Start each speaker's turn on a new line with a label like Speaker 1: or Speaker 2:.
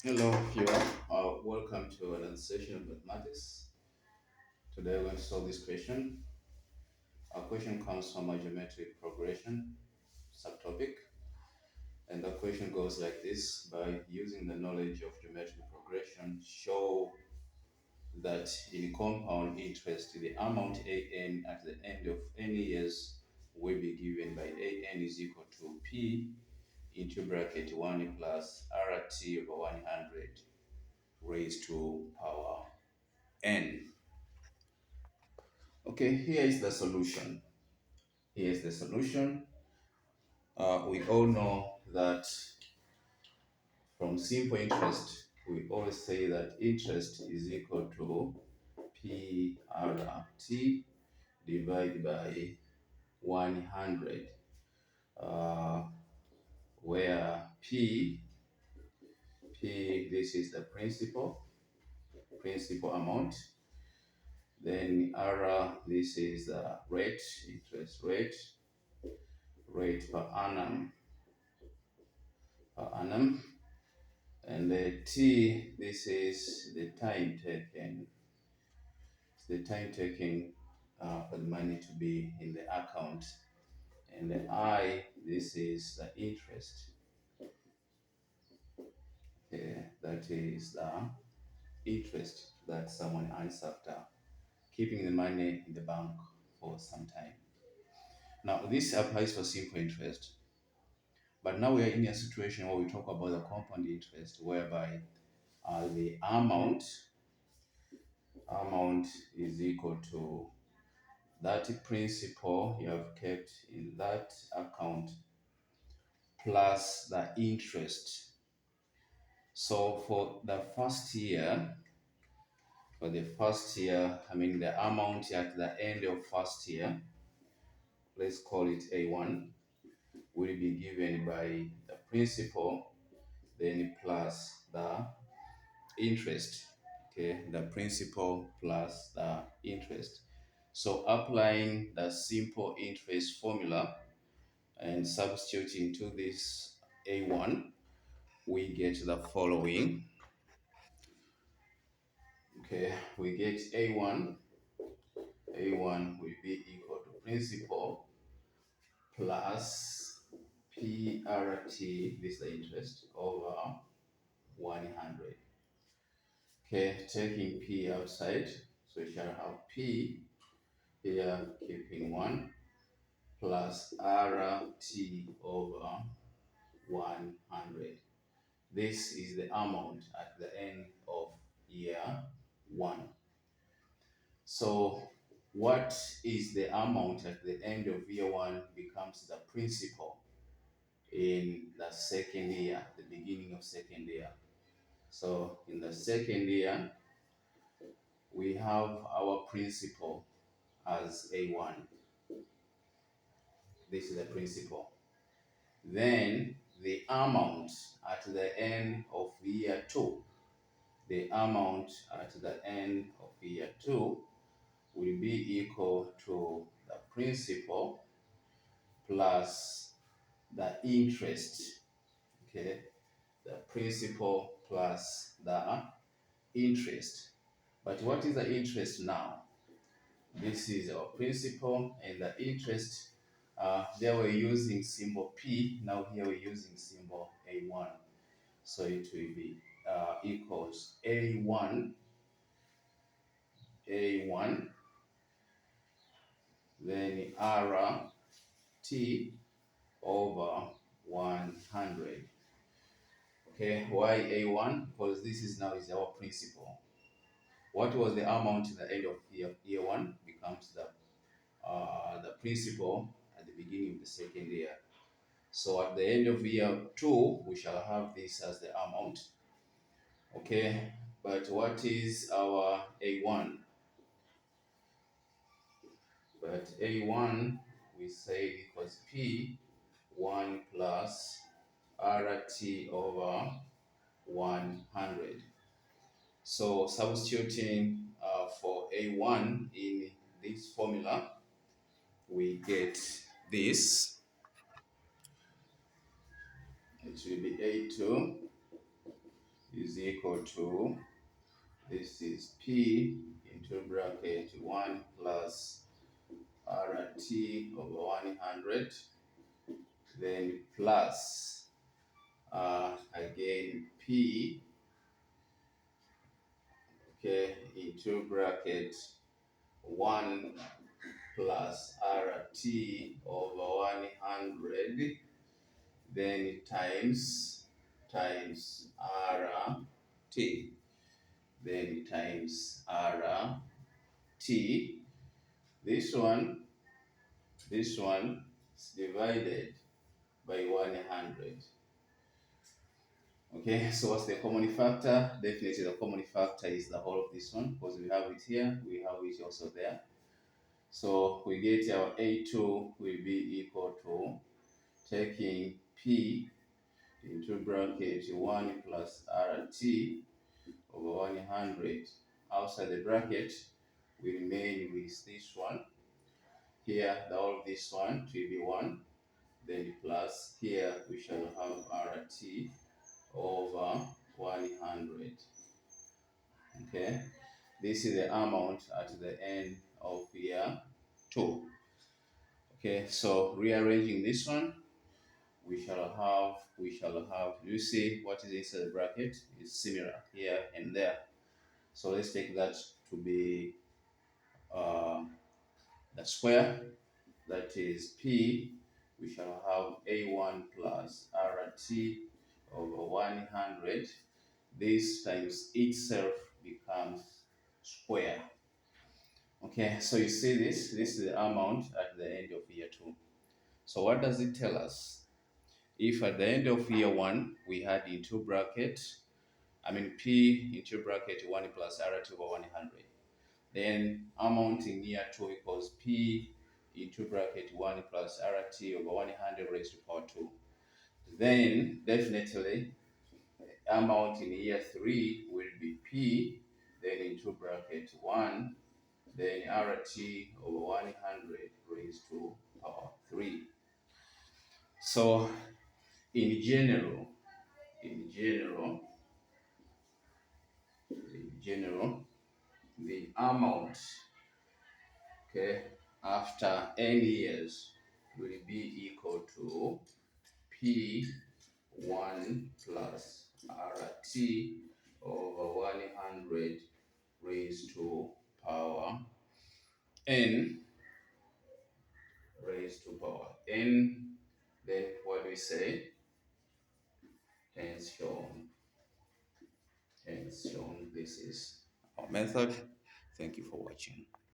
Speaker 1: Hello, viewer. Welcome to another session of mathematics. Today we're going to solve this question. Our question comes from a geometric progression subtopic, and the question goes like this: by using the knowledge of geometric progression, show that in compound interest, the amount AN at the end of any years will be given by AN is equal to P into bracket 1 plus RT over 100 raised to power n. Okay, here is the solution. Here is the solution. We all know that from simple interest, we always say that interest is equal to PRT divided by 100, where this is the principal amount. Then R, this is the rate, interest rate per annum, and the T, this is the time taken. It's the time taken for the money to be in the account, and the I, this is the interest. Okay, that is the interest that someone earns after keeping the money in the bank for some time. Now, this applies for simple interest, but now we are in a situation where we talk about the compound interest, whereby the amount is equal to that principal you have kept in that account plus the interest. So for the first year, I mean the amount at the end of first year, let's call it A1, will be given by the principal, then plus the interest. Okay, the principal plus the interest. So applying the simple interest formula and substituting to this A1, we get the following. Okay, we get A1 will be equal to principal plus PRT, this is the interest, over 100. Okay, taking P outside, so we shall have P here, keeping 1, plus RT over 100. This is the amount at the end of year 1. So what is the amount at the end of year 1 becomes the principal in the second year, the beginning of second year. So in the second year, we have our principal as A1. This is the principal. Then the amount at the end of year 2, the amount at the end of year 2 will be equal to the principal plus the interest. Okay, the principal plus the interest. But what is the interest now? This is our principal, and the interest, there we're using symbol P, now here we're using symbol A1. So it will be equals A1, then RT over 100. Okay, why A1? Because this is now is our principal. What was the amount at the end of year 1 becomes the principal at the beginning of the second year. So at the end of year 2, we shall have this as the amount. Okay, but what is our A1? But A1, we say equals P1 plus RT over 100. So substituting for A1 in this formula, we get this. It will be A2 is equal to, this is P into bracket 1 plus RT over 100, then plus again P, okay, into bracket 1 plus RT over 100, then times RT, then times RT. This one is divided by 100. Okay, so what's the common factor? Definitely the common factor is the whole of this one, because we have it here, we have it also there. So we get our A2 will be equal to taking P into bracket 1 plus RT over 100. Outside the bracket, we remain with this one. Here, the whole of this one will be 1. Then plus here we shall have RT over 100. Okay, this is the amount at the end of year 2. Okay, so rearranging this one, we shall have, you see what is inside the bracket is similar here and there. So let's take that to be the square, that is P. We shall have A1 plus RT over 100. This times itself becomes square. Okay, so you see this is the amount at the end of year 2. So what does it tell us? If at the end of year 1 we had into bracket, P into bracket 1 plus RT over 100, then amount in year 2 equals P into bracket 1 plus RT over 100 raised to power 2. Then definitely amount in year 3 will be P, then into bracket 1, then RT over 100 raised to power 3. So in general, the amount, okay, after n years will be equal to P1 plus RT over 100 raised to power n, raised to power n. Then what do we say? Hence shown. This is our method. Thank you for watching.